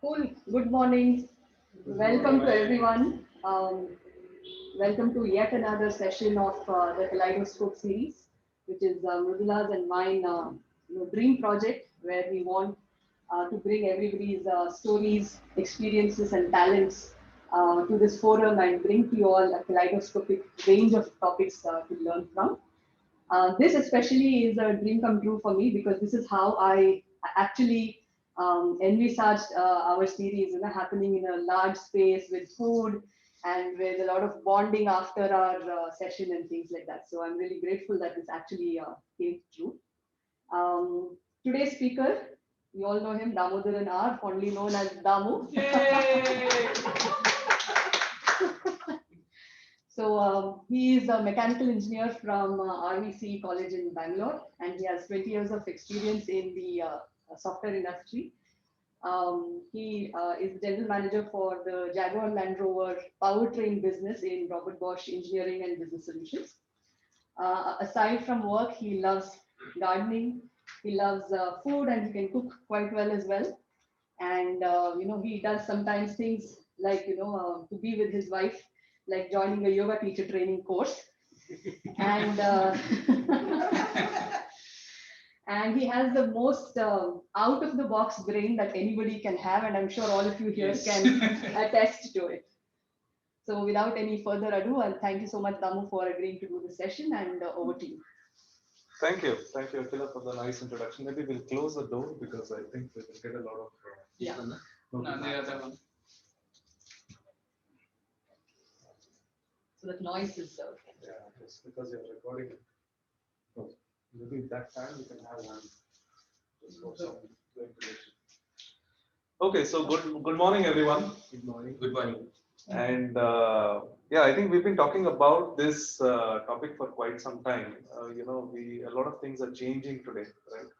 Cool. Good morning. Welcome to everyone. Welcome to yet another session of the Kaleidoscope series, which is Mridula's and mine dream project, where we want to bring everybody's stories, experiences, and talents to this forum and bring to you all a kaleidoscopic range of topics to learn from. This especially is a dream come true for me because this is how I actually envisaged our series, happening in a large space with food and with a lot of bonding after our session and things like that. So I'm really grateful that this actually came true. Today's speaker, you all know him, Damodaran R, fondly known as Damu. So he is a mechanical engineer from RVC College in Bangalore, and he has 20 years of experience in the software industry. He is the general manager for the Jaguar Land Rover powertrain business in Robert Bosch Engineering and Business Solutions. Aside from work, he loves gardening, he loves food, and he can cook quite well as well. And he does sometimes things like to be with his wife, like joining a yoga teacher training course. And and he has the most out of the box brain that anybody can have, and I'm sure all of you here can attest to it. So without any further ado, and thank you so much, Damu, for agreeing to do the session, and over to you. Thank you, Akila, for the nice introduction. Maybe we'll close the door because I think we will get a lot of So that noise is yeah, just because you're recording it. Oh, maybe that time we can have one just for some ventilation. Okay, so good morning, everyone. Good morning. Good morning. And yeah, I think we've been talking about this topic for quite some time. A lot of things are changing today, right?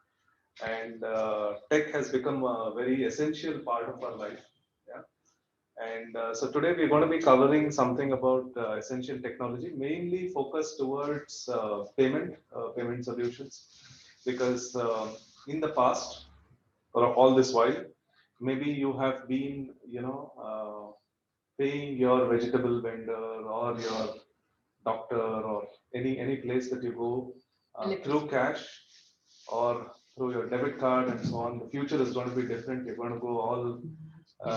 And tech has become a very essential part of our life. Yeah. And so today we're going to be covering something about essential technology, mainly focused towards payment solutions, because in the past, or all this while, maybe you have been, paying your vegetable vendor or your doctor or any place that you go through cash or through your debit card and so on. The future is going to be different. You're going to go all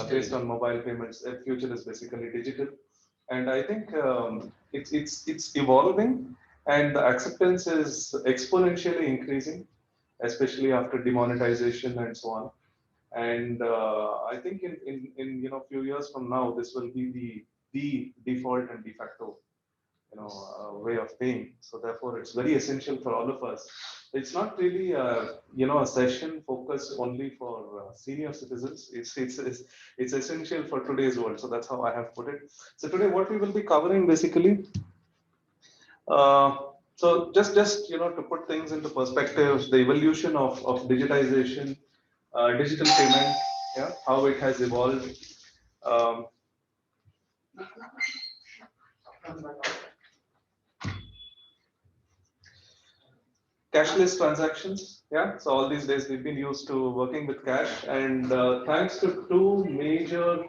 based on mobile payments. The future is basically digital, and I think it's evolving, and the acceptance is exponentially increasing, especially after demonetization and so on. And I think in few years from now, this will be the default and de facto way of paying. So therefore, it's very essential for all of us. It's not really a session focused only for senior citizens. It's essential for today's world. So that's how I have put it. So today, what we will be covering basically. So just to put things into perspective, the evolution of digitization, digital payment, yeah, how it has evolved. Cashless transactions, yeah. So all these days we've been used to working with cash, and thanks to two major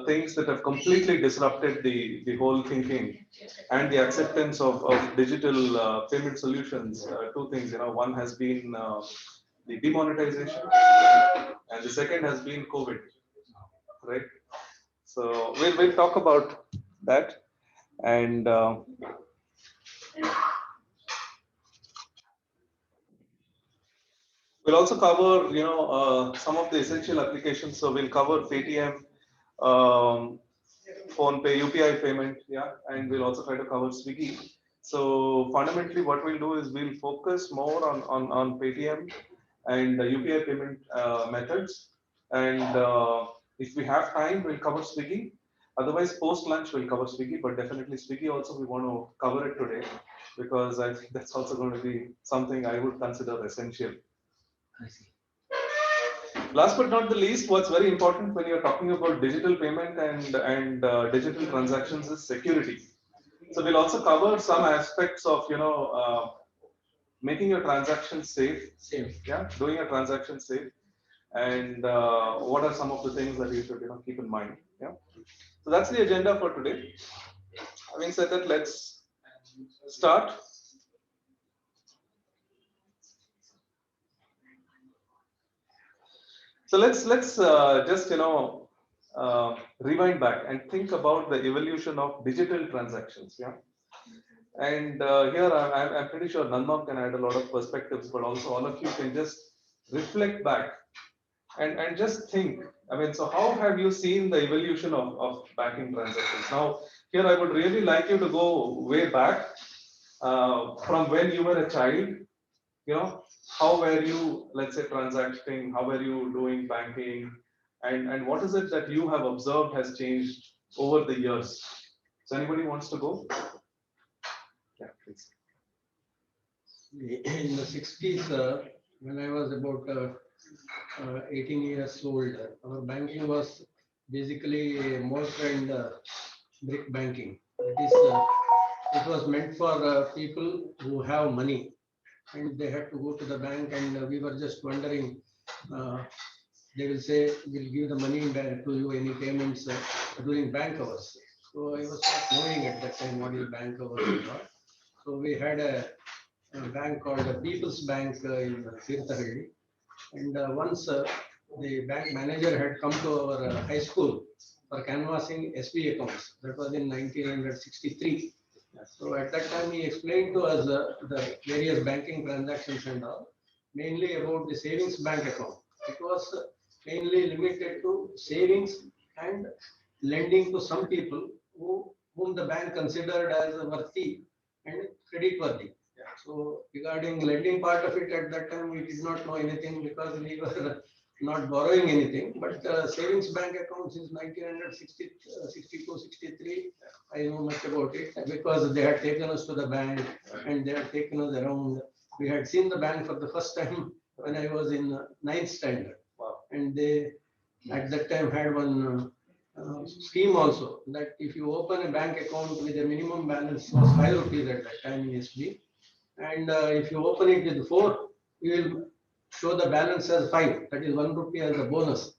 things that have completely disrupted the whole thinking and the acceptance of digital payment solutions. Two things, one has been the demonetization, and the second has been COVID, right? So we'll talk about that, and we'll also cover some of the essential applications. So we'll cover Paytm, PhonePe, UPI payment, yeah, and we'll also try to cover Swiggy. So fundamentally, what we'll do is we'll focus more on Paytm and UPI payment methods, and if we have time, we'll cover Swiggy. Otherwise, post lunch we'll cover Swiggy, but definitely Swiggy also we want to cover it today because I think that's also going to be something I would consider essential. I see. Last but not the least, what's very important when you're talking about digital payment and digital transactions is security. So we'll also cover some aspects of making your transactions safe. Same. Yeah, doing a transaction safe. and what are some of the things that you should keep in mind. Yeah. So that's the agenda for today. Having said that, let's start. So let's just rewind back and think about the evolution of digital transactions. Yeah. And here I'm pretty sure Nanma can add a lot of perspectives, but also all of you can just reflect back and just think. I mean, so how have you seen the evolution of banking transactions? Now, here I would really like you to go way back from when you were a child. How were you, let's say, transacting? How were you doing banking? And what is it that you have observed has changed over the years? So anybody wants to go? Yeah, please. In the 60s, when I was about 18 years old, our banking was basically mortar and brick banking. That is, it was meant for people who have money, and they had to go to the bank, and we were just wondering. They will say, "We'll give the money back to you, any payments during bank hours." So I was not knowing at that time what is bank hours or not. So we had a bank called the People's Bank in Tirthahalli. And once the bank manager had come to our high school for canvassing SB accounts. That was in 1963. So at that time, he explained to us the various banking transactions and all, mainly about the savings bank account. It was mainly limited to savings and lending to some people whom the bank considered as worthy and credit worthy. So regarding lending part of it, at that time we did not know anything because we were not borrowing anything. But savings bank account since 1962, 63, I know much about it because they had taken us to the bank and they had taken us around. We had seen the bank for the first time when I was in ninth standard. Wow. And they at that time had one scheme also that if you open a bank account with a minimum balance was 5 rupees at that time in SB. And if you open it with 4, you will show the balance as 5. That is 1 rupee as a bonus.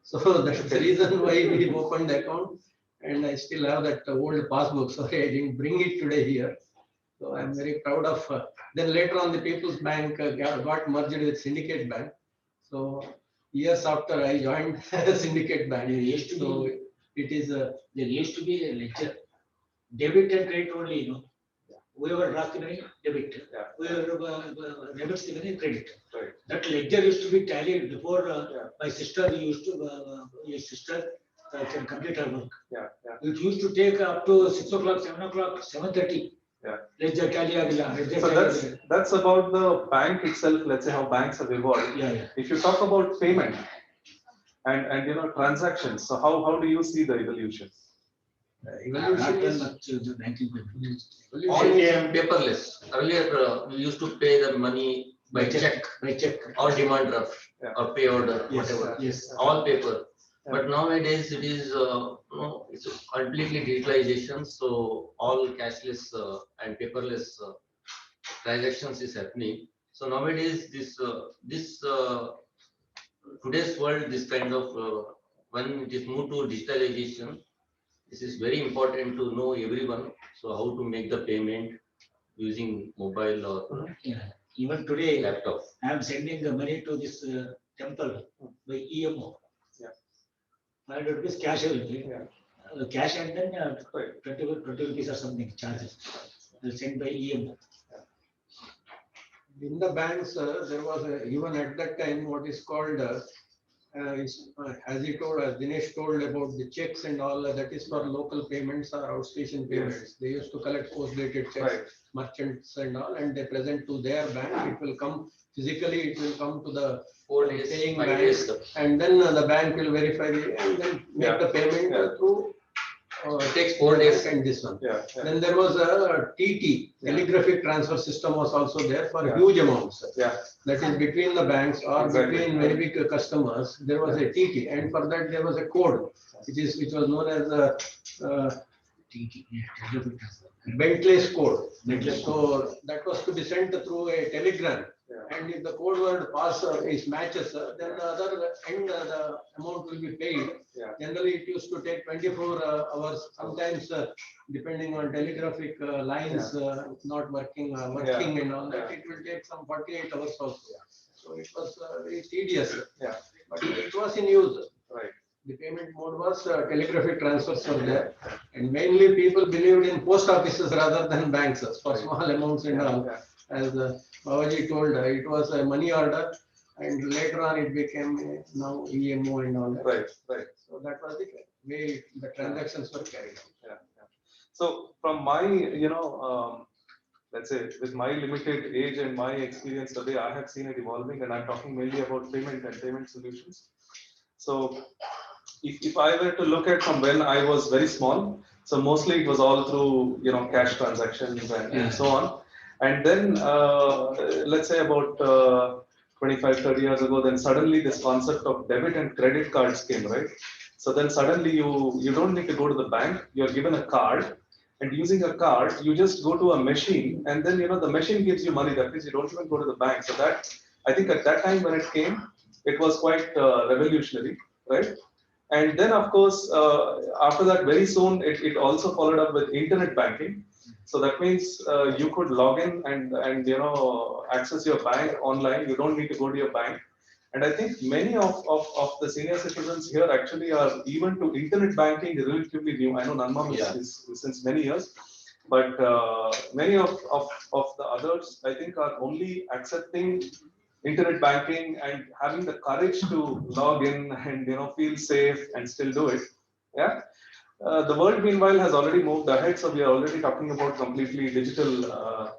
So that's the reason why we opened the account. And I still have that old passbook. Sorry, I didn't bring it today here. So I'm very proud of. Then later on, the People's Bank got merged with Syndicate Bank. So years after I joined Syndicate Bank. So it is There used to be a ledger, debit and credit only. Whoever draws the money, debit. Yeah. Whoever debits the money, credit. Right. That ledger used to be tallied before. My sister used to. His sister can complete her work. Yeah. It used to take up to 6 o'clock, 7 o'clock, 7:30. Yeah. Ledger tally agila. So that's about the bank itself. Let's say how banks have evolved. Yeah. If you talk about payment and transactions, so how do you see the evolution? evolution Not is much 1950. All came paperless. Earlier, we used to pay the money by check By check. or demand draft Yeah. or pay order, Yes. whatever. Yes. All paper. Yeah. But nowadays it is it's completely digitalization. So all cashless and paperless transactions is happening. So nowadays this today's world, this kind of when it is moved to digitalization, this is very important to know everyone. So how to make the payment using mobile or Yeah. Even today, laptop. I am sending the money to this temple by EMO. Yeah. 500 rupees cash will be. Yeah. Cash and then Right. 20 rupees or something charges. They'll send by EMO. in the banks, there was even at that time what is called, as he told, as Dinesh told about the checks and all, that is for local payments or outstation payments. They used to collect post-dated checks, Right. merchants and all, and they present to their bank. It will come physically, it will come to the 4 days, paying 5 bank, days. and then the bank will verify and then make Yeah. the payment Yeah. through. It takes 4 days. And this one. Yeah. Then there was a TT, Yeah. telegraphic transfer system was also there for Yeah. huge amounts. Yeah. That is between the banks or Exactly. between very big customers, there was a TT, and for that there was a code, which was known as TT. Bentley's code. Bentley's So that was to be sent through a telegram. Yeah. And if the code word pass is matches, then the other end the amount will be paid. Yeah. Generally, it used to take 24 hours. Sometimes, depending on telegraphic lines not working, and all that, Yeah. it will take some 48 hours also. So it was very tedious. Yeah. But it was in use. Right. The payment mode was telegraphic transfers were there, and mainly people believed in post offices rather than banks for small amounts and all. Yeah. As Babaji told, it was a money order, and later on it became now EMO and all that. Right. Right. So that was the way the transactions were carried out. Yeah. Yeah. So from my, let's say with my limited age and my experience today, I have seen it evolving, and I'm talking mainly about payment and payment solutions. So if I were to look at from when I was very small, so mostly it was all through, cash transactions and so on. And then, let's say about 25, 30 years ago, then suddenly this concept of debit and credit cards came, right? So then suddenly you don't need to go to the bank, you're given a card, and using a card, you just go to a machine, and then, the machine gives you money. That means you don't even go to the bank. So that, I think at that time when it came, it was quite revolutionary, right? And then, of course, after that, very soon, it also followed up with internet banking. So that means you could log in and access your bank online. You don't need to go to your bank. And I think many of the senior citizens here actually are even to internet banking relatively new. I know Nanmam is since many years, but many of the others, I think, are only accepting internet banking and having the courage to log in and feel safe and still do it. Yeah. The world meanwhile has already moved ahead, so we are already talking about completely digital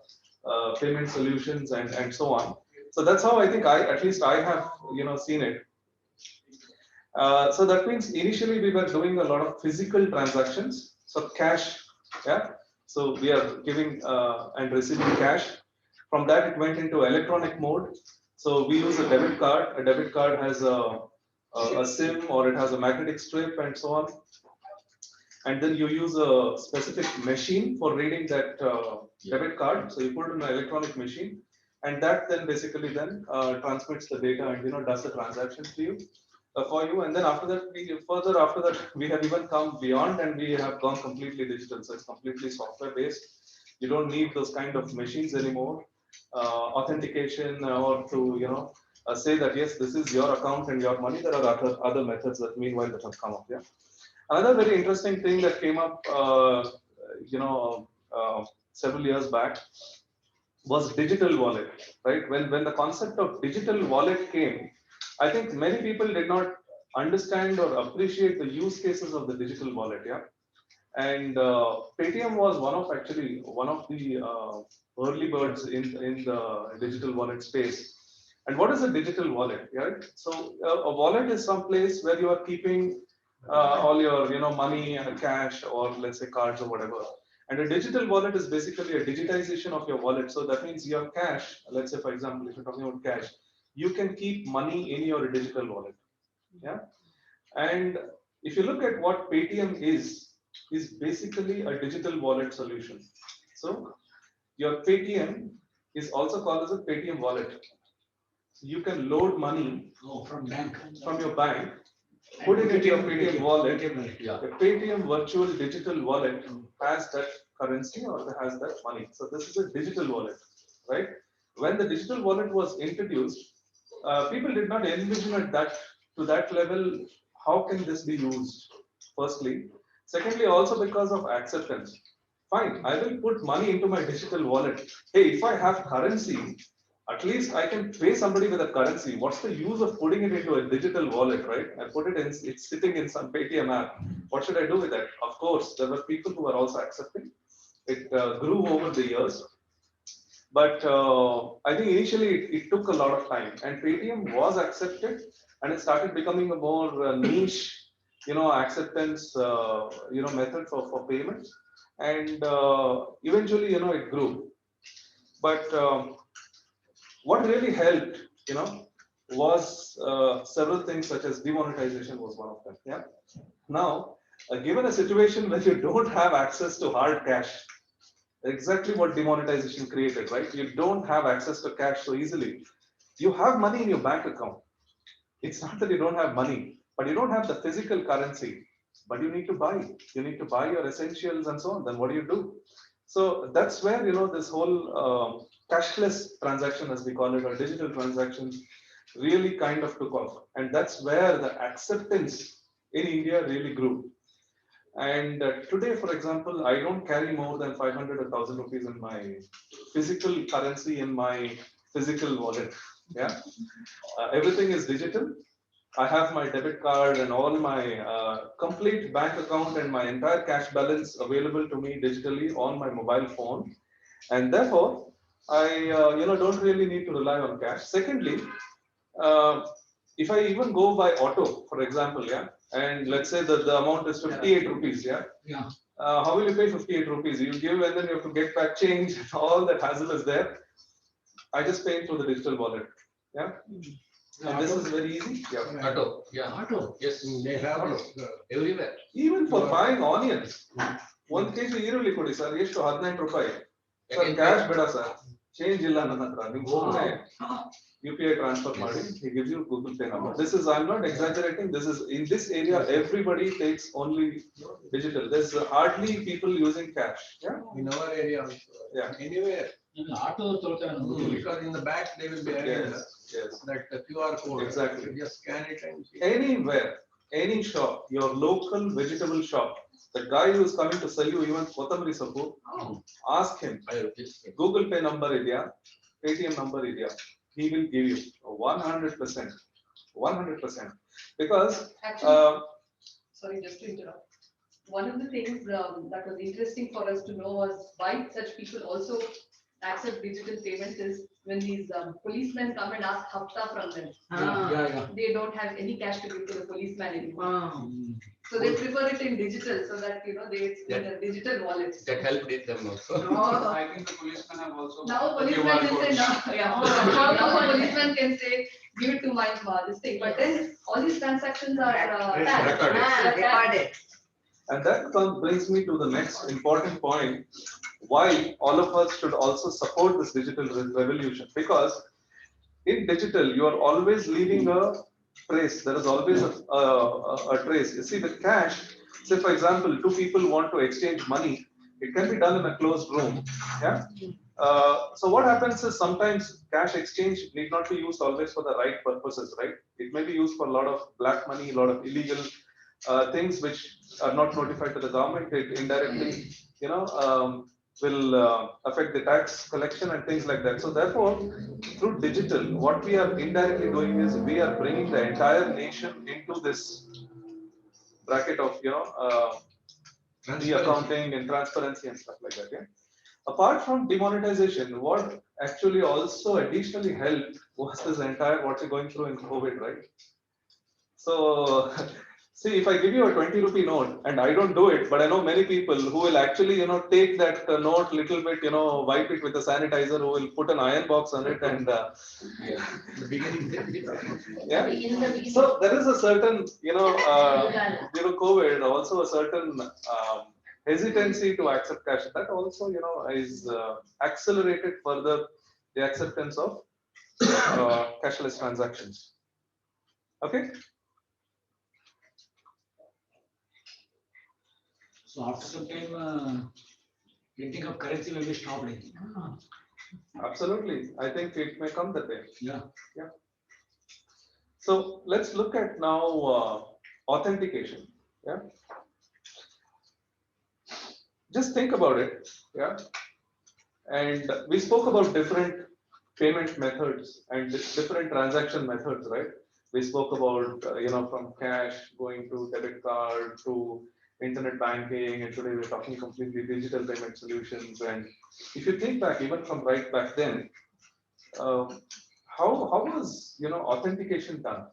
payment solutions and so on. So that's how I think at least I have seen it. So that means initially we were doing a lot of physical transactions, so cash, yeah. So we are giving and receiving cash. From that it went into electronic mode. So we use a debit card. A debit card has a SIM or it has a magnetic strip and so on. And then you use a specific machine for reading that debit card. So you put it in an electronic machine, and that then basically then transmits the data and does the transaction for you. And then after that, we have even come beyond and we have gone completely digital. So it's completely software based. You don't need those kind of machines anymore. Authentication or to say that yes, this is your account and your money. There are other methods that meanwhile that have come up. Yeah. Another very interesting thing that came up, several years back was digital wallet, right? When the concept of digital wallet came, I think many people did not understand or appreciate the use cases of the digital wallet, yeah. And Paytm was one of the early birds in the digital wallet space. And what is a digital wallet, right? So a wallet is some place where you are keeping all your money and cash or let's say cards or whatever. And a digital wallet is basically a digitization of your wallet. So that means your cash, let's say for example, if you're talking about cash, you can keep money in your digital wallet. Yeah. And if you look at what Paytm is basically a digital wallet solution. So your Paytm is also called as a Paytm wallet. So you can load money from your bank, put it into your Paytm wallet. Yeah. The Paytm virtual digital wallet has that currency or has that money. So this is a digital wallet, right? When the digital wallet was introduced, people did not envision it to that level. How can this be used? Firstly, secondly, also because of acceptance. Fine, I will put money into my digital wallet. Hey, if I have currency, at least I can pay somebody with a currency. What's the use of putting it into a digital wallet, right? I put it in, it's sitting in some Paytm app. What should I do with that? Of course, there were people who were also accepting. It grew over the years. But I think initially it took a lot of time, and Paytm was accepted, and it started becoming a more niche, acceptance, method for payments, and eventually, it grew. But what really helped, was several things such as demonetization was one of them. Yeah. Now, given a situation where you don't have access to hard cash, Exactly what demonetization created, right? You don't have access to cash so easily. You have money in your bank account. It's not that you don't have money, but you don't have the physical currency. But you need to buy. You need to buy your essentials and so on. Then what do you do? So that's where this whole cashless transaction, as we call it, or digital transactions, really kind of took off, and that's where the acceptance in India really grew. And today, for example, I don't carry more than 500 or 1,000 rupees in my physical currency in my physical wallet. Yeah, everything is digital. I have my debit card and all my complete bank account and my entire cash balance available to me digitally on my mobile phone, and therefore I don't really need to rely on cash. Secondly, uh, if I even go by auto, for example, yeah, and let's say that the amount is 58 rupees, yeah. Yeah. How will you pay 58 rupees? You give and then you have to get back change. All that hassle is there. I just pay through the digital wallet. Yeah. And this is very easy. Yeah. Auto, yeah, Auto. yes, They have Auto. this, everywhere. Even for buying onions, 1 kg ಈರುಳ್ಳಿ ಕೊಡಿ sir ಎಷ್ಟು 18 ರೂಪಾಯಿ sir cash ಬೇಡ sir change ಇಲ್ಲ ನನ್ನ ಹತ್ರ ನೀವು ಹೋಗನೆ UPI transfer ಮಾಡಿ he gives you Google Pay number. This is, I'm not exaggerating, this is in this area everybody takes only digital. There's hardly people using cash. Yeah. in our area also. Yeah. Anywhere, Auto ತೊಳ್ತಾರೆ ನಮ್ಗೆ. because in the back they will be having Yes. Yes. that QR code. Exactly. You just scan it and see. Anywhere, any shop, your local vegetable shop, the guy who is coming to sell you even kotamari sappu, ask him, 5 rupees. Google Pay number idea, Paytm number idea. He will give you 100%. 100%. Because, Actually, sorry, just to interrupt. One of the things that was interesting for us to know was why such people also accept digital payments is when these policemen come and ask hafta from them. Yeah. They don't have any cash to give to the policeman anymore. Mm. So they prefer it in digital so that, they it's in the digital wallets. That helped them also. I think the policemen have also. Now a policeman can say, no, now a policeman can say, give it to my this thing. But then all these transactions are tagged. Recorded. They're tagged. and that brings me to the next important point, why all of us should also support this digital revolution. Because in digital, you are always leaving a trace. There is always a trace. You see, the cash, say for example, two people want to exchange money, it can be done in a closed room. Yeah. So what happens is sometimes cash exchange need not be used always for the right purposes, right? It may be used for a lot of black money, a lot of illegal things which are not notified to the government. It indirectly, will affect the tax collection and things like that. So therefore, through digital, what we are indirectly doing is we are bringing the entire nation into this bracket of, the accounting and transparency and stuff like that. Yeah. Apart from demonetization, what actually also additionally helped was this entire what you're going through in COVID, right? So see, if I give you a 20 rupee note and I don't do it, but I know many people who will actually, take that note little bit, wipe it with a sanitizer, who will put an iron box on it and, The beginning. yeah. So there is a certain, due to COVID, also a certain hesitancy to accept cash. That also, is accelerated further the acceptance of cashless transactions. Okay. So after some time, printing of currency will be stopped. I think. Absolutely. I think it may come that way. Yeah. So let's look at now authentication. Yeah. Just think about it. Yeah. And we spoke about different payment methods and different transaction methods, right? We spoke about, from cash going to debit card to internet banking, and today we're talking completely digital payment solutions. And if you think back, even from right back then, how was authentication done?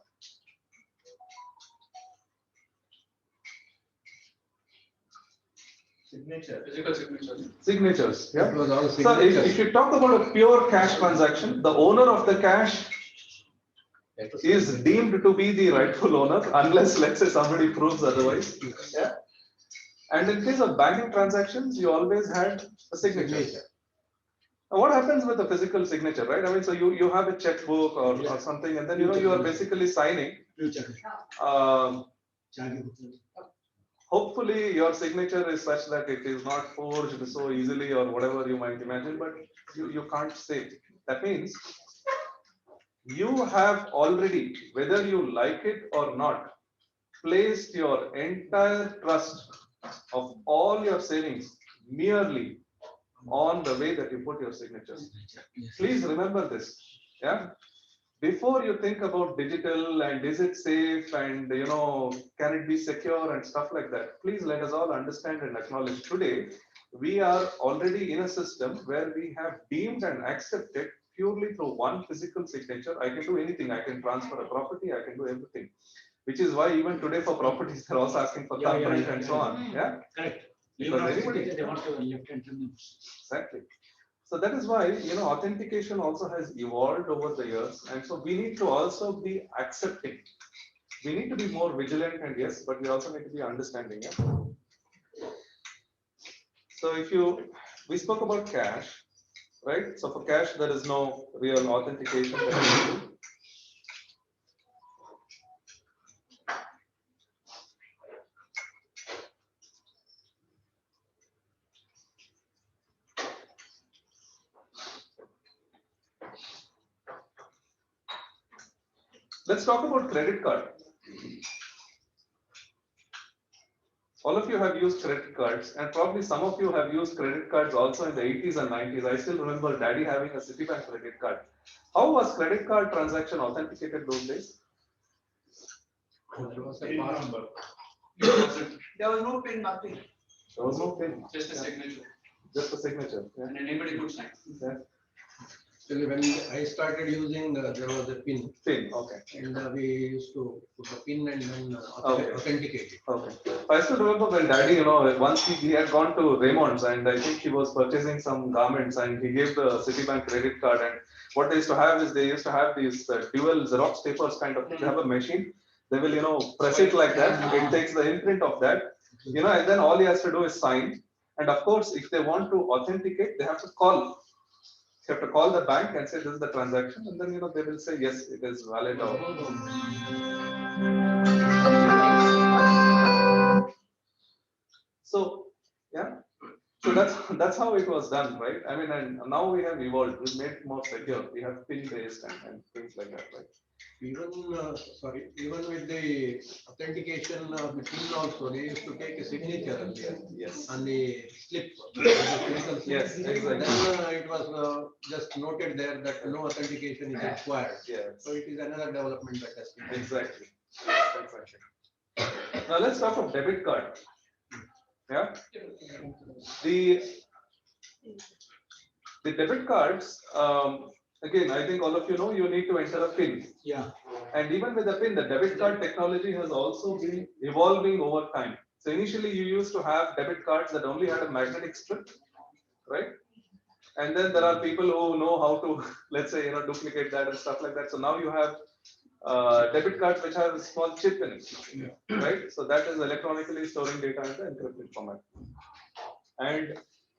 Physical signature. Signatures. It Yeah. was all So signatures. if you talk about a pure cash transaction, the owner of the cash is deemed to be the rightful owner unless, let's say, somebody proves otherwise. Yeah. And in case of banking transactions, you always had a signature. Now, what happens with a physical signature, right? I mean, so you have a checkbook or something, and then you are basically signing. Hopefully, your signature is such that it is not forged so easily or whatever you might imagine, but you can't say. That means you have already, whether you like it or not, placed your entire trust of all your savings merely on the way that you put your signatures. Please remember this. Yeah. Before you think about digital and is it safe and can it be secure and stuff like that, please let us all understand and acknowledge today we are already in a system where we have deemed and accepted purely through one physical signature. I can do anything. I can transfer a property. I can do everything. Which is why even today for properties they're also asking for thumbprint and so on. Yeah. Correct. Because anybody, They want to left hand turn. exactly. So that is why authentication also has evolved over the years, and so we need to also be accepting. We need to be more vigilant, and yes, but we also need to be understanding. Yeah? So we spoke about cash, right? So for cash, there is no real authentication that we do. Let's talk about credit card. All of you have used credit cards, and probably some of you have used credit cards also in the 80s and 90s. I still remember Daddy having a Citibank credit card. How was credit card transaction authenticated those days? There was a PIN pass- number. There was no pin, nothing. There was no PIN, Just a signature, just a signature. Yeah. and anybody could sign. Yeah. Actually, when I started using, there was a pin, PIN, okay. and we used to put the pin and then Okay. authenticate it. Okay. I still remember when Daddy, once he had gone to Raymond's and I think he was purchasing some garments and he gave the Citibank credit card, and what they used to have is they used to have these dual Xerox papers kind of thing. They have a machine. They will, press it like that. It takes the imprint of that, and then all he has to do is sign. And of course, if they want to authenticate, they have to call. You have to call the bank and say this is the transaction, and then they will say yes, it is valid. So yeah, so that's how it was done, right? I mean, and now we have evolved. We made it more secure. We have pin based and things like that, right? Even with the authentication of the pin also, they used to take a signature earlier Yes. on the slip. the physical slip. Yes, exactly. Then it was just noted there that no authentication is required. Yes. So it is another development that has been. Exactly. Now let's talk of debit card. Yeah. The debit cards, again, I think all of you know you need to enter a PIN. Yeah. And even with the PIN, the debit card technology has also been evolving over time. So initially you used to have debit cards that only had a magnetic strip, right? And then there are people who know how to, let's say, duplicate that and stuff like that. So now you have debit cards which have a small chip in it, right? So that is electronically storing data in the encrypted format. And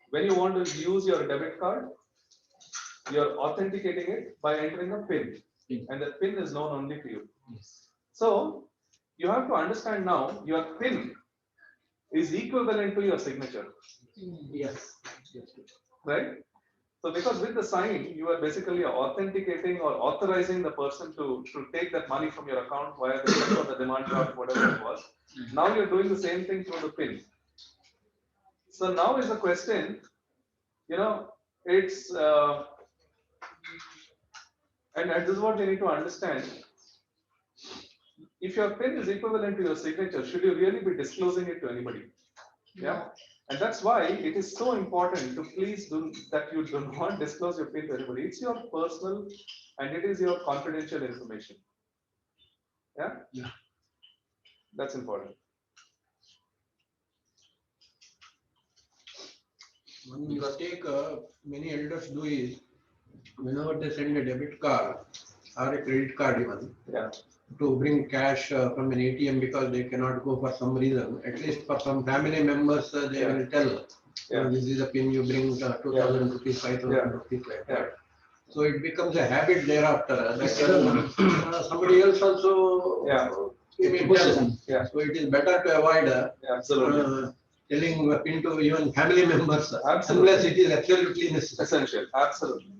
when you want to use your debit card, you're authenticating it by entering a PIN, and the PIN is known only to you. So you have to understand now your PIN is equivalent to your signature, Yes. right? So because with the sign, you are basically authenticating or authorizing the person to take that money from your account via the check or the demand draft, whatever it was. Now you're doing the same thing through the PIN. So now is the question, it's, and this is what you need to understand. If your PIN is equivalent to your signature, should you really be disclosing it to anybody? Yeah. And that's why it is so important to please do that you do not disclose your PIN to anybody. It's your personal and it is your confidential information. Yeah? Yeah. That's important. One mistake many elders do is whenever they send a debit card or a credit card even, Yeah. to bring cash from an ATM because they cannot go for some reason. At least for some family members, they Yeah. will tell, Yeah. this is a pin, you bring 2,000 rupees, 5,000 Yeah. rupees like Yeah. that. So it becomes a habit thereafter that somebody else also Yeah. may tell. Yeah. So it is better to avoid Absolutely. telling a pin to even family members Absolutely. unless it is absolutely necessary. Essential. Absolutely.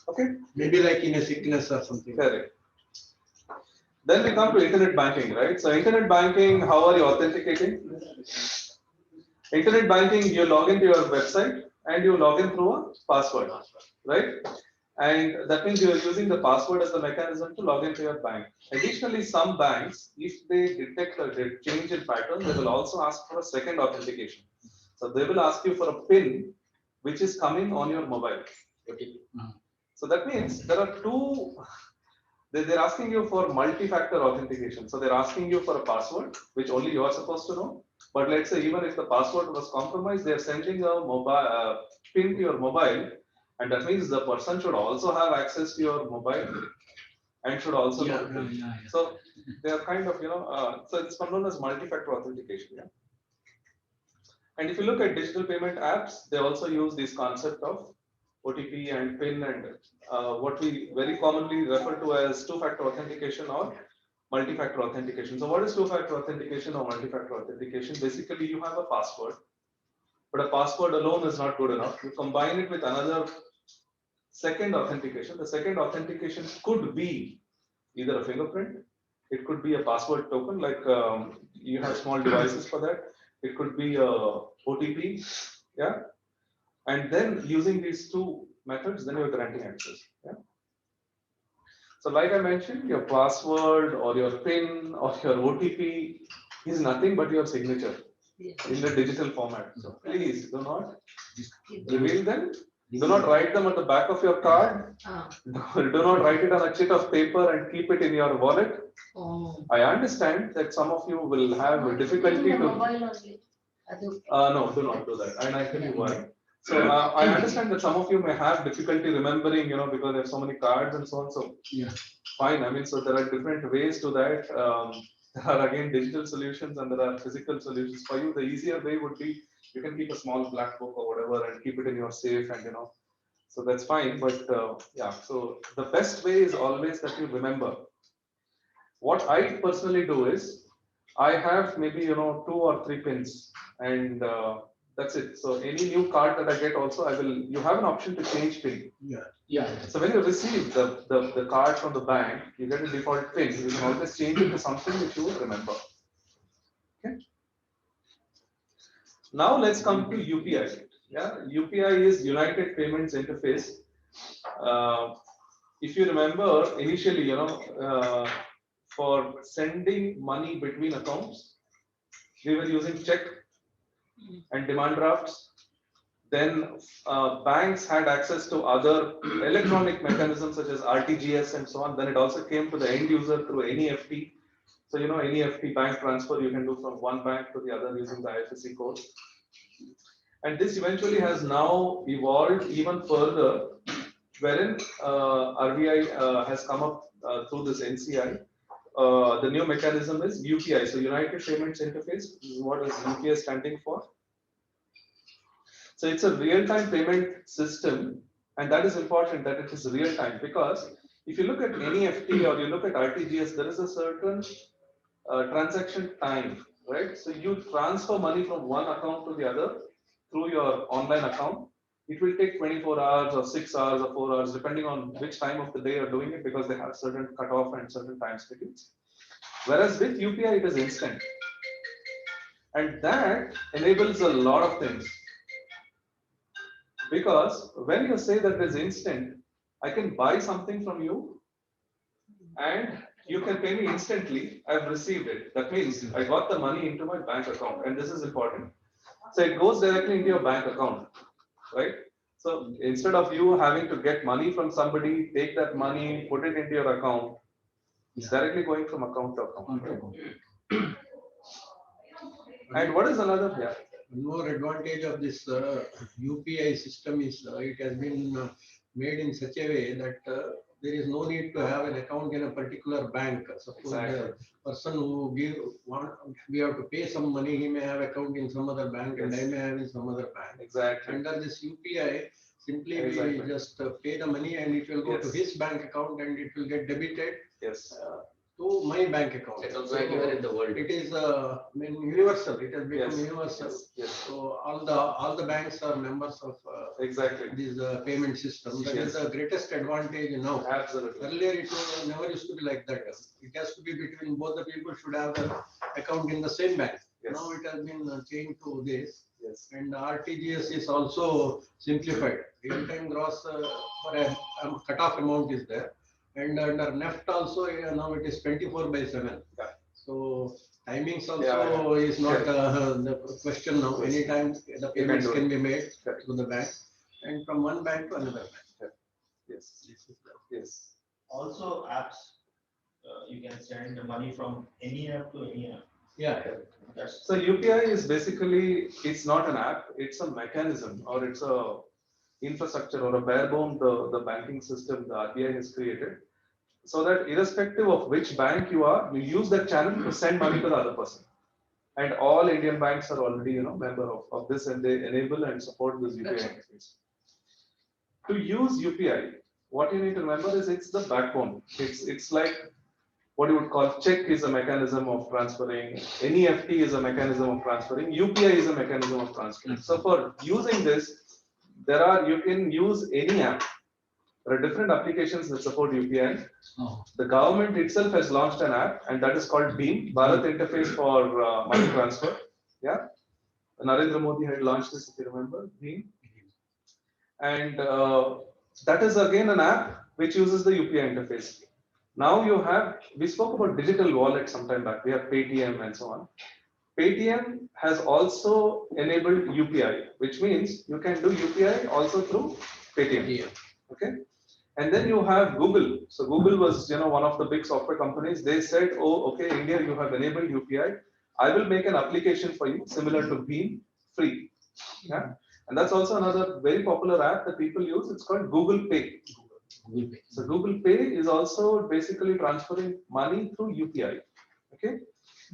Okay. Maybe like in a sickness or something. Correct. Then we come to internet banking, right? So internet banking, how are you authenticating? Internet banking, you log into your website and you log in through a password, right? And that means you are using the password as the mechanism to log into your bank. Additionally, some banks, if they detect a change in pattern, they will also ask for a second authentication. So they will ask you for a PIN which is coming on your mobile. So that means there are two. They're asking you for multi-factor authentication. So they're asking you for a password, which only you are supposed to know. But let's say even if the password was compromised, they're sending a mobile PIN to your mobile, and that means the person should also have access to your mobile and should also know the PIN. So they are kind of, so it's known as multi-factor authentication. Yeah. And if you look at digital payment apps, they also use this concept of OTP and PIN and what we very commonly refer to as two-factor authentication or multi-factor authentication. So what is two-factor authentication or multi-factor authentication? Basically, you have a password, but a password alone is not good enough. You combine it with another second authentication. The second authentication could be either a fingerprint, it could be a password token, like you have small devices for that. It could be a OTP, yeah. And then using these two methods, then you're granting access. Yeah. So like I mentioned, your password or your PIN or your OTP is nothing but your signature in the digital format. So please do not reveal them. Do not write them at the back of your card. Do not write it on a sheet of paper and keep it in your wallet. I understand that some of you will have difficulty to. No, do not do that. And I tell you why. So I understand that some of you may have difficulty remembering, because there are so many cards and so on. So Yeah. Fine. I mean, so there are different ways to that. There are again digital solutions and there are physical solutions. For you, the easier way would be you can keep a small black book or whatever and keep it in your safe, and so that's fine. But yeah, so the best way is always that you remember. What I personally do is I have maybe 2 or 3 pins, and that's it. So any new card that I get also, you have an option to change pin. Yeah. So when you receive the card from the bank, you get a default pin. You can always change it to something which you will remember. Okay. Now let's come to UPI. Yeah, UPI is United Payments Interface. If you remember, initially, for sending money between accounts, we were using check and demand drafts. Then banks had access to other electronic mechanisms such as RTGS and so on. Then it also came to the end user through NEFT. So NEFT bank transfer you can do from one bank to the other using the IFSC code. And this eventually has now evolved even further, wherein RBI has come up through this NCI. The new mechanism is UPI. So United Payments Interface. This is what is UPI standing for. So it's a real-time payment system, and that is important that it is real-time, because if you look at NEFT or you look at RTGS, there is a certain transaction time, right? So you transfer money from one account to the other through your online account. It will take 24 hours or 6 hours or 4 hours, depending on which time of the day you're doing it, because they have certain cutoff and certain time schedules. Whereas with UPI, it is instant. And that enables a lot of things. Because when you say that it is instant, I can buy something from you and you can pay me instantly. I've received it. That means I got the money into my bank account, and this is important. So it goes directly into your bank account, right? So instead of you having to get money from somebody, take that money, put it into your account, it's directly going from account to account. Right? And what is another? Yeah. One more advantage of this UPI system is it has been made in such a way that there is no need to have an account in a particular bank. Suppose Exactly. the person who we have to pay some money, he may have account in some other bank and I Yes. may have in some other bank. Exactly. Under this UPI, simply Exactly. we just pay the money and it will go to Yes. his bank account and it will get debited Yes. to my bank account. It's also anywhere in the world. It is, universal. It has become Yes. universal. Yes. Yes. So all the banks are members of Exactly. this payment system. That is Yes. the greatest advantage now. Absolutely. Earlier, it was never used to be like that. It has to be between both the people should have an account in the same bank. Yes. Now it has been changed to this. Yes. And RTGS is also simplified. Real-time gross for a cutoff amount is there. And under NEFT also, now it is 24/7. Yeah. So timings also Yeah, is not the question now. Yes. Anytime the payments do can it. be made Correct. to the bank and from one bank to another bank. Yes. Yes. Also apps, you can send the money from any app to any app. Yeah. That's So UPI is basically, it's not an app, it's a mechanism or it's a infrastructure or a bare bone the banking system the RBI has created. So that irrespective of which bank you are, you use that channel to send money to the other person. And all Indian banks are already, member of this and they enable and support this UPI interface. To use UPI, what you need to remember is it's the backbone. It's like what you would call check is a mechanism of transferring, NEFT is a mechanism of transferring, UPI is a mechanism of transferring. So for using this, you can use any app. There are different applications that support UPI. The government itself has launched an app and that is called BHIM, Bharat Interface for Money Transfer. Yeah, Narendra Modi had launched this, if you remember, BHIM. And that is again an app which uses the UPI interface. Now we spoke about digital wallet sometime back. We have Paytm and so on. Paytm has also enabled UPI, which means you can do UPI also through Paytm. Okay. And then you have Google. So Google was, one of the big software companies. They said, oh, okay, India, you have enabled UPI. I will make an application for you similar to BHIM, free. Yeah. And that's also another very popular app that people use. It's called Google Pay. So Google Pay is also basically transferring money through UPI. Okay.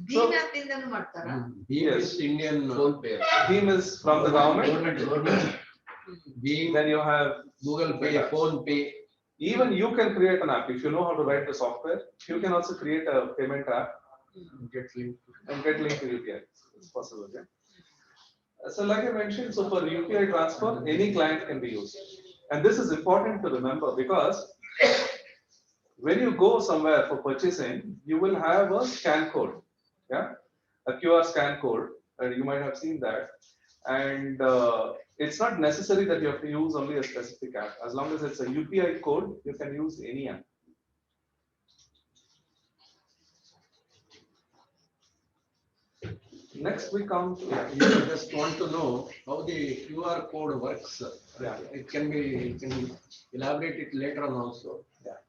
BHIM app ಇಂದನೂ ಮಾಡ್ತಾರಾ? BHIM Yes. is Indian. Phone pay. BHIM is from the government. Government. BHIM, Then you have Google Pay, Phone Pay. even you can create an app if you know how to write the software. You can also create a payment app Get linked. and get linked to UPI. It's possible. Yeah. So like I mentioned, so for UPI transfer, any client can be used. And this is important to remember because when you go somewhere for purchasing, you will have a scan code, yeah, a QR scan code, and you might have seen that. And it's not necessary that you have to use only a specific app. As long as it's a UPI code, you can use any app. Next we come to, You just want to know how the QR code works. Yeah. It can be, you can elaborate it later on also. Yeah.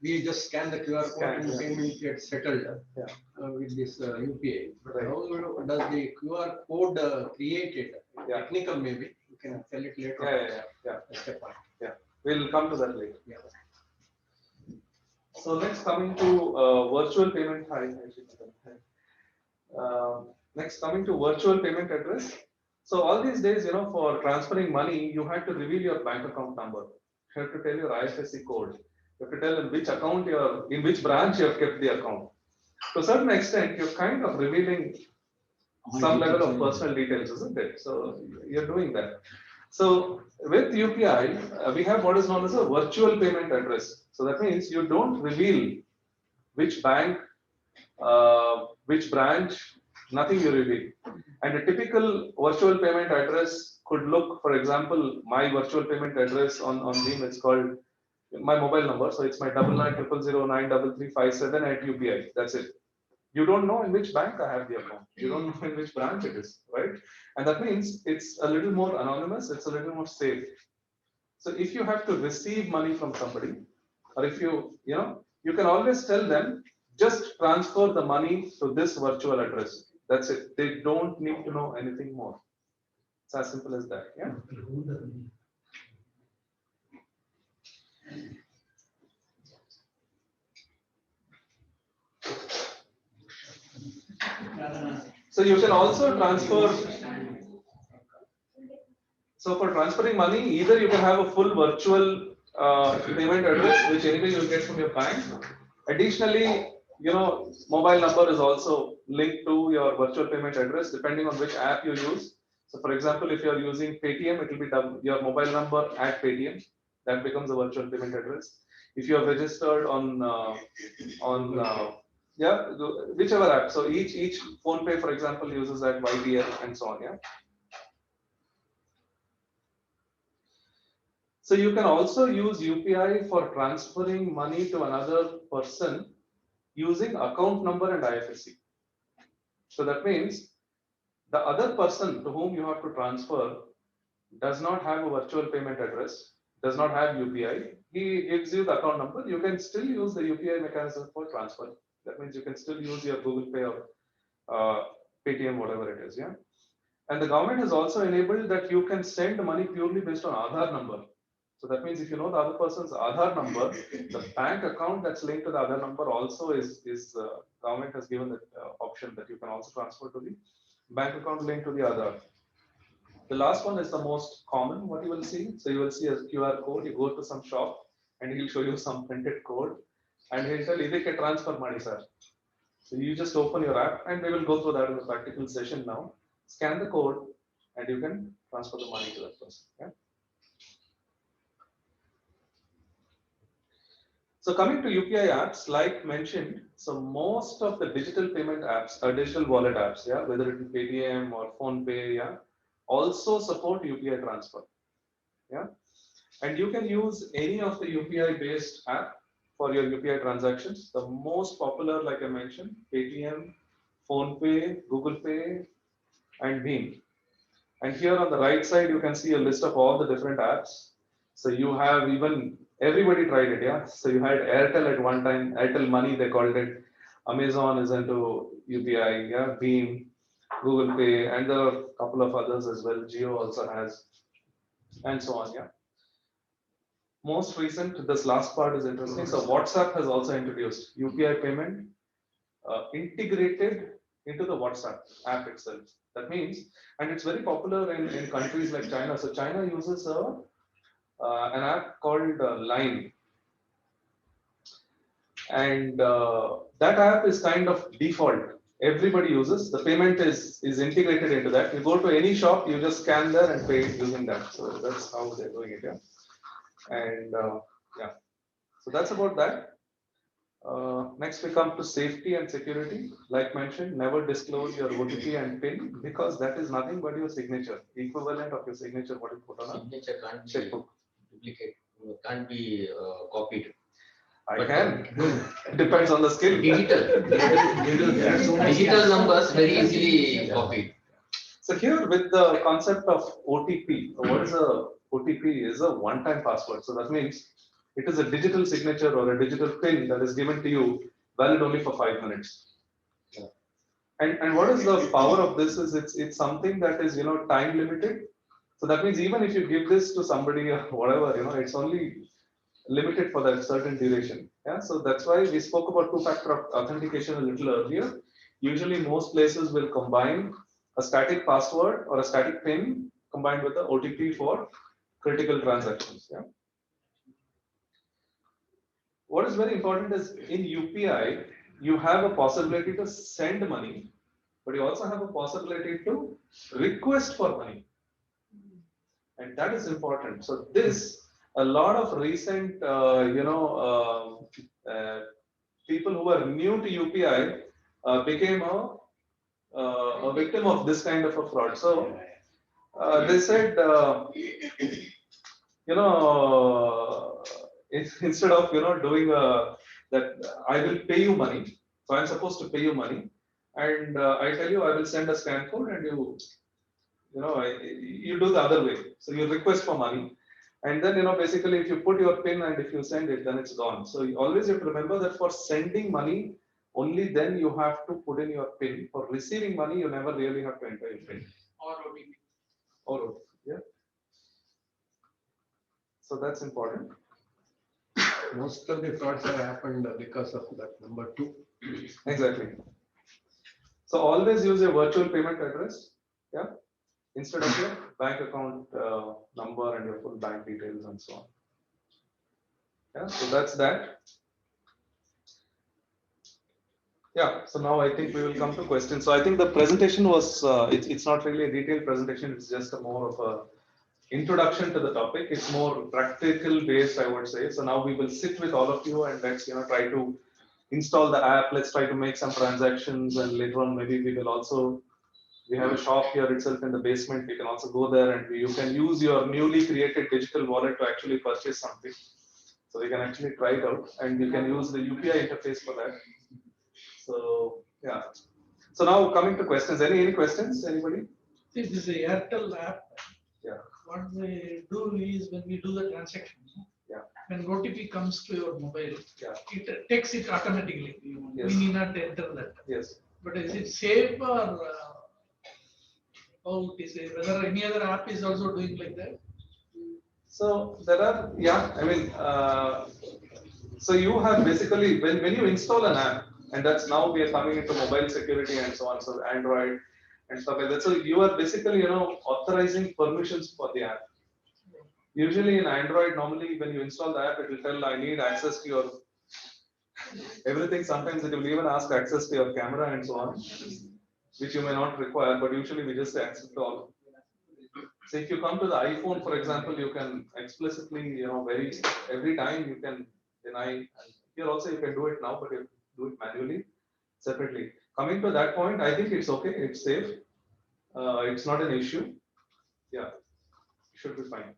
We just scan the QR code Scan, and the yeah. payment gets settled Yeah. with this UPI. But Right. how does the QR code created? Yeah. Technical maybe, you can tell it later. yeah. Step one. We'll come to that later. Yeah. So next coming to virtual payment. Next coming to virtual payment address. So all these days, for transferring money, you had to reveal your bank account number. You have to tell your IFSC code. You have to tell in which account in which branch you have kept the account. To a certain extent, you're kind of revealing some level of personal details, isn't it? So you're doing that. So with UPI, we have what is known as a virtual payment address. So that means you don't reveal which bank, which branch, nothing you reveal. And a typical virtual payment address could look, for example, my virtual payment address on BHIM is called my mobile number. So it's my 9900093357 @ UPI. That's it. You don't know in which bank I have the account. You don't know in which branch it is, right? And that means it's a little more anonymous. It's a little more safe. So if you have to receive money from somebody, or if you can always tell them, just transfer the money to this virtual address. That's it. They don't need to know anything more. It's as simple as that. Yeah. So you can also transfer. So for transferring money, either you can have a full virtual payment address, which anyway you'll get from your bank. Additionally, mobile number is also linked to your virtual payment address, depending on which app you use. So for example, if you are using Paytm, it will be your mobile number at Paytm. That becomes a virtual payment address. If you are registered on whichever app. So each phone pay, for example, uses that YTL and so on. Yeah. So you can also use UPI for transferring money to another person using account number and IFSC. So that means the other person to whom you have to transfer does not have a virtual payment address, does not have UPI. He gives you the account number. You can still use the UPI mechanism for transfer. That means you can still use your Google Pay or Paytm, whatever it is. Yeah. And the government has also enabled that you can send money purely based on Aadhaar number. So that means if you know the other person's Aadhaar number, the bank account that's linked to the Aadhaar number also is government has given the option that you can also transfer to the bank account linked to the Aadhaar. The last one is the most common, what you will see. So you will see a QR code, you go to some shop and he'll show you some printed code and he'll tell you, "Idike transfer money, sir." So you just open your app and we will go through that in the practical session now. Scan the code and you can transfer the money to that person. Yeah? So coming to UPI apps, like mentioned, so most of the digital payment apps, digital wallet apps, yeah, whether it is Paytm or PhonePe, yeah, also support UPI transfer. Yeah, and you can use any of the UPI based app for your UPI transactions. The most popular, like I mentioned, Paytm, PhonePe, Google Pay, and Bheem. And here on the right side, you can see a list of all the different apps. So you have even, everybody tried it, yeah. So you had Airtel at one time, Airtel Money, they called it. Amazon is into UPI, yeah, Bheem, Google Pay, and there are a couple of others as well. Jio also has, and so on, yeah. Most recent, this last part is interesting. So WhatsApp has also introduced UPI payment integrated into the WhatsApp app itself. That means, and it's very popular in countries like China. So China uses an app called Line. And that app is kind of default. Everybody uses, the payment is integrated into that. You go to any shop, you just scan there and pay using that. So that's how they're doing it, yeah. And yeah, so that's about that. Next we come to safety and security. Like mentioned, never disclose your OTP and PIN because that is nothing but your signature, equivalent of your signature, what you put on a Signature can't be checkbook. duplicate, can't be copied. I can. It depends on the skill. Digital numbers very easily copied. So here with the concept of OTP, what is a OTP is a one-time password. So that means it is a digital signature or a digital PIN that is given to you, valid only for 5 minutes. And what is the power of this is it's something that is time limited. So that means even if you give this to somebody or whatever, it's only limited for that certain duration. Yeah, so that's why we spoke about two-factor authentication a little earlier. Usually most places will combine a static password or a static PIN combined with the OTP for critical transactions. Yeah. What is very important is in UPI, you have a possibility to send money, but you also have a possibility to request for money. And that is important. So this, a lot of recent, people who are new to UPI became a victim of this kind of a fraud. So they said, instead of doing that, I will pay you money. So I'm supposed to pay you money, and I tell you I will send a scan code, and you do the other way. So you request for money, and then basically if you put your PIN and if you send it, then it's gone. So you always have to remember that for sending money, only then you have to put in your PIN. For receiving money, you never really have to enter your PIN. Or OTP. Or OTP, yeah. So that's important. Most of the frauds have happened because of that number 2. Exactly. So always use your virtual payment address, yeah, instead of your bank account number and your full bank details and so on. Yeah, so that's that. Yeah, so now I think we will come to questions. So I think the presentation was, it's not really a detailed presentation, it's just a more of a introduction to the topic. It's more practical based, I would say. So now we will sit with all of you and let's try to install the app. Let's try to make some transactions, and later on maybe we will also, we have a shop here itself in the basement. We can also go there and you can use your newly created digital wallet to actually purchase something. So we can actually try it out, and you can use the UPI interface for that. So yeah. So now coming to questions. Any questions? Anybody? See, this is the Airtel app. Yeah. What we do is when we do the transaction. Yeah. When OTP comes to your mobile, Yeah. it takes it automatically. Yes. We need not enter that. Yes. But is it safe or how it is? Whether any other app is also doing like that? So there are, yeah, I mean, so you have basically, when you install an app, and that's now we are coming into mobile security and so on, so Android and stuff like that. So you are basically, authorizing permissions for the app. Usually in Android, normally when you install the app, it will tell I need access to your everything. Sometimes it will even ask access to your camera and so on, which you may not require, but usually we just accept all. So if you come to the iPhone, for example, you can explicitly, every time you can deny. Here also you can do it now, but you do it manually, separately. Coming to that point, I think it's okay. It's safe. It's not an issue. Yeah, should be fine.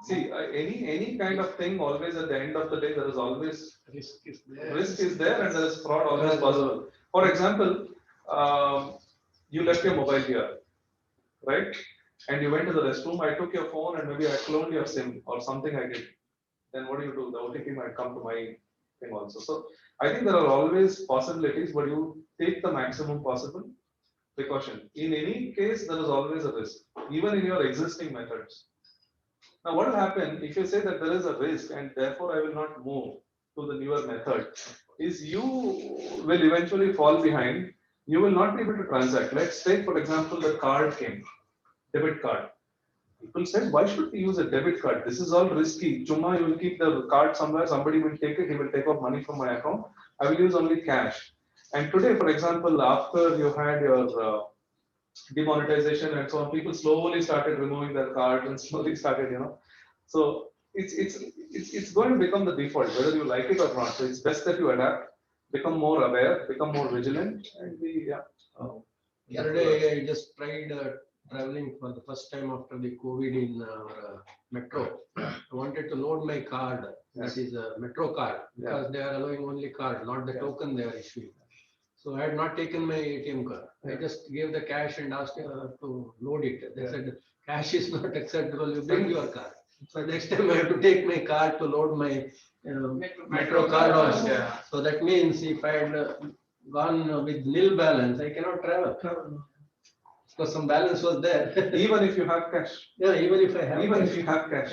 See, any kind of thing, always at the end of the day, there is always Risk is there. risk is there, and there is fraud always possible. For example, you left your mobile here, right? And you went to the restroom, I took your phone and maybe I cloned your SIM or something I did. Then what do? The OTP might come to my thing also. So I think there are always possibilities, but you take the maximum possible precaution. In any case, there is always a risk, even in your existing methods. Now, what will happen if you say that there is a risk and therefore I will not move to the newer method, is you will eventually fall behind. You will not be able to transact. Let's take, for example, the card came. Debit card. People said, why should we use a debit card? This is all risky. Chuma, you will keep the card somewhere, somebody will take it, he will take out money from my account. I will use only cash. And today, for example, after you had your demonetization and so on, people slowly started removing their cards and slowly started, So it's going to become the default, whether you like it or not. So it's best that you adapt, become more aware, become more vigilant, and be, The other day I just tried traveling for the first time after the COVID in our metro. I wanted to load my card, that is a metro card, because they are allowing only card, not the token they are issuing. So I had not taken my ATM card. I just gave the cash and asked to load it. They said, cash is not acceptable, you bring your card. So next time I have to take my card to load my metro card also. So that means if I had gone with nil balance, I cannot travel. Because some balance was there. even if you have cash. Yeah, even if I have. Even if you have cash.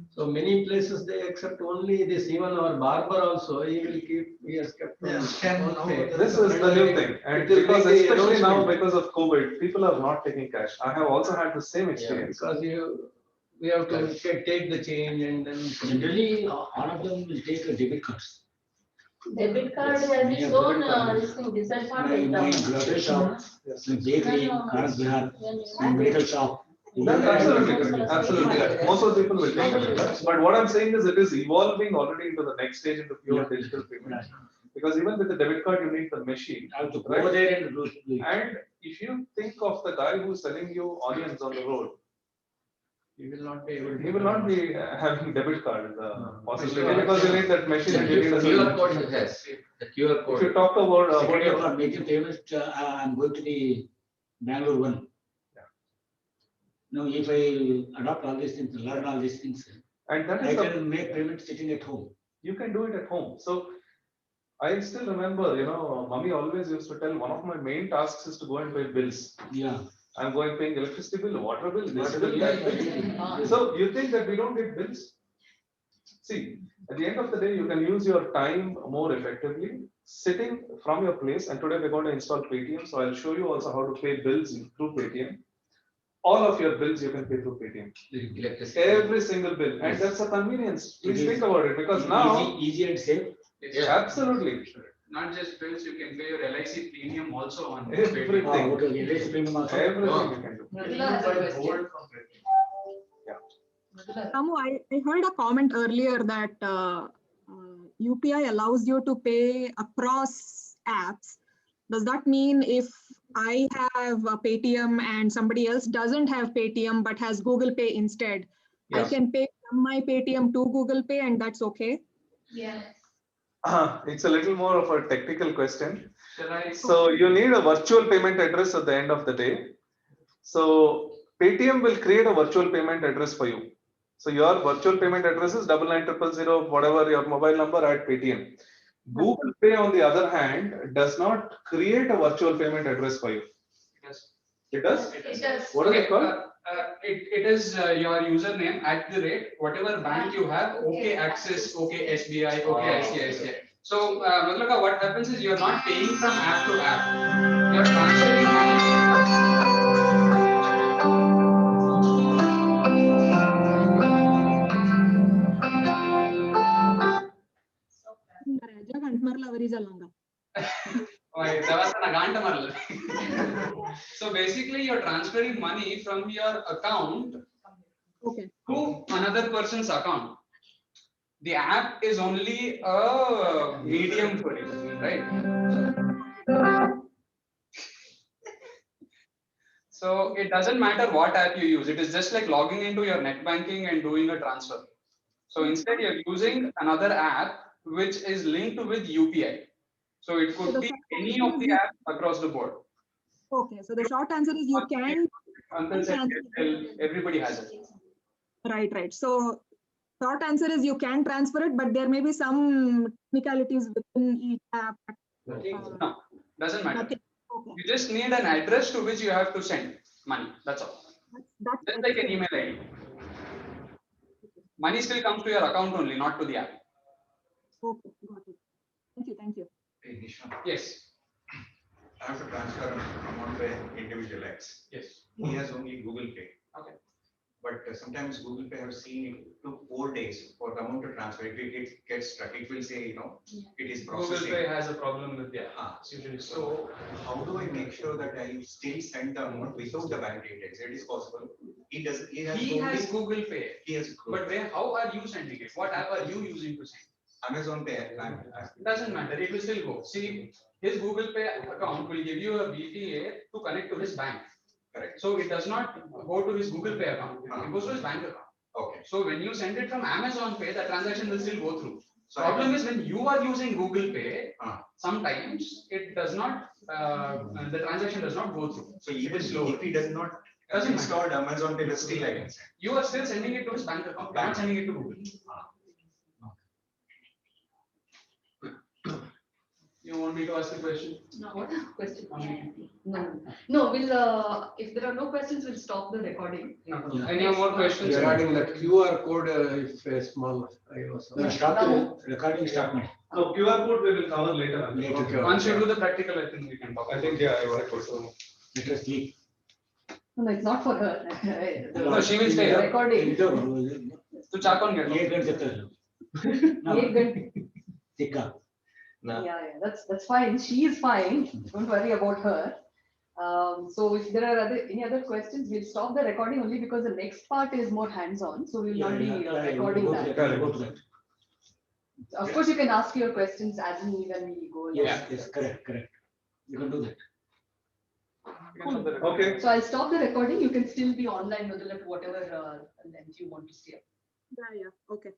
So many places they accept only this. Even our barber also, he will keep. He has kept. This is the new thing, and because especially now because of COVID, people are not taking cash. I have also had the same experience. Because we have to take the change and then. Generally, all of them will take a debit cards. Debit card has its own disadvantage. My grocery shop, bakery, car, medical shop. Absolutely. Most of the people will take it. But what I'm saying is it is evolving already into the next stage into pure digital payment. Because even with the debit card, you need the machine. I have to go there and do it. And if you think of the guy who's selling you onions on the road, He will not be able to. he will not be having debit card in the possibility because you need that machine. And you need a QR code it has. The QR If you code. talk about Secondly, for making payment, I'm going to the Bangalore one. Now, if I adopt all these things, learn all these things, and that I is the, can make payment sitting at home. you can do it at home. So I still remember, mommy always used to tell one of my main tasks is to go and pay bills. Yeah. I'm going paying electricity bill, water bill, this Water bill, bill, that yeah, bill. So you think that we don't get bills? See, at the end of the day, you can use your time more effectively. sitting from your place, and today we're going to install Paytm. So I'll show you also how to pay bills through Paytm. All of your bills you can pay through Paytm. Electricity. Every single bill, and Yes. that's a convenience. Please It is think about it, because now, Easy and safe. Yeah. absolutely, Not just bills, you can pay your LIC premium also on. Everything. Ah, okay, okay. LIC premium also. everything you can do. Mridula has a question. Mridula, Samu, I heard a comment earlier that UPI allows you to pay across apps. Does that mean if I have a Paytm and somebody else doesn't have Paytm but has Google Pay instead, I Yeah. can pay from my Paytm to Google Pay and that's okay? Yes. It's a little more of a technical question. Shall I? So you need a virtual payment address at the end of the day. So Paytm will create a virtual payment address for you. So your virtual payment address is 9900, whatever your mobile number at Paytm. Google Pay, on the other hand, does not create a virtual payment address for you. Yes. It does? It does. What is it called? It is your username @ whatever bank you have, OK Axis, OK SBI, OK ICICI. So, Madhulaka, what happens is you're not paying from app to app. You're transferring money. Raja ಗಂಟ್ಮರ್ಲ ಅವರಿಜಲ್ಲಂಗ. So basically, you're transferring money from your account Okay. to another person's account. The app is only a medium for you, right? So it doesn't matter what app you use. It is just like logging into your net banking and doing a transfer. So instead, you're using another app which is linked with UPI. So it could be any of the apps across the board. Okay, so the short answer is you can. Uncle said Airtel, everybody has it. Right. So short answer is you can transfer it, but there may be some technicalities within each app. No, doesn't matter. Nothing. Okay. You just need an address to which you have to send money. That's all. That's Just like an email ID. Money still comes to your account only, not to the app. Okay, got it. Thank you. Hey, Nishant, Yes. I have to transfer amount to an individual X. Yes. He has only Google Pay. Okay. But sometimes Google Pay have seen it took 4 days for the amount to transfer. If it gets stuck, it will say, it is Google processing. Pay has a problem with the app. Usually So how do I make sure that I still send the amount without the bank details? It is possible. He doesn't. He has, He has Google Pay. He has But how are you sending it? What app are you using to send? Amazon Pay. It doesn't matter. It will still go. See, his Google Pay account will give you a VPA to connect to his bank. Correct. So it does not go to his Google Pay account. It goes to his bank account. Okay. So when you send it from Amazon Pay, the transaction will still go through. So Problem is when you are using Google Pay, Ah. sometimes it does not, the transaction does not go through. So even slow. if he does not Doesn't install Amazon Pay, but still I can send. You are still sending it to his bank account, not sending it to Google. You want me to ask a question? No, what question? Only- No, we'll, if there are no questions, we'll stop the recording. No. Yeah. Any more questions? Regarding that QR code, if a small, I was. Stop the recording, stop now. So QR code we will cover later. Later. Once you do the practical, I think we can talk. I think, yeah, I want to so. Let us sleep. No, it's not for her. No, she will stay. Recording. To check on get. 8 ಗಂಟೆ ಇರ್ತದೆ. Eight good. ಸಿಕ್ಕ. Yeah, that's fine. She is fine. Don't worry about her. So if there are any other questions, we'll stop the recording only because the next part is more hands-on. So we will not be recording that. Of course, you can ask your questions as and when we go along. Yes, correct. You can do that. Okay. So I'll stop the recording. You can still be online with whatever length you want to stay. Yeah, okay.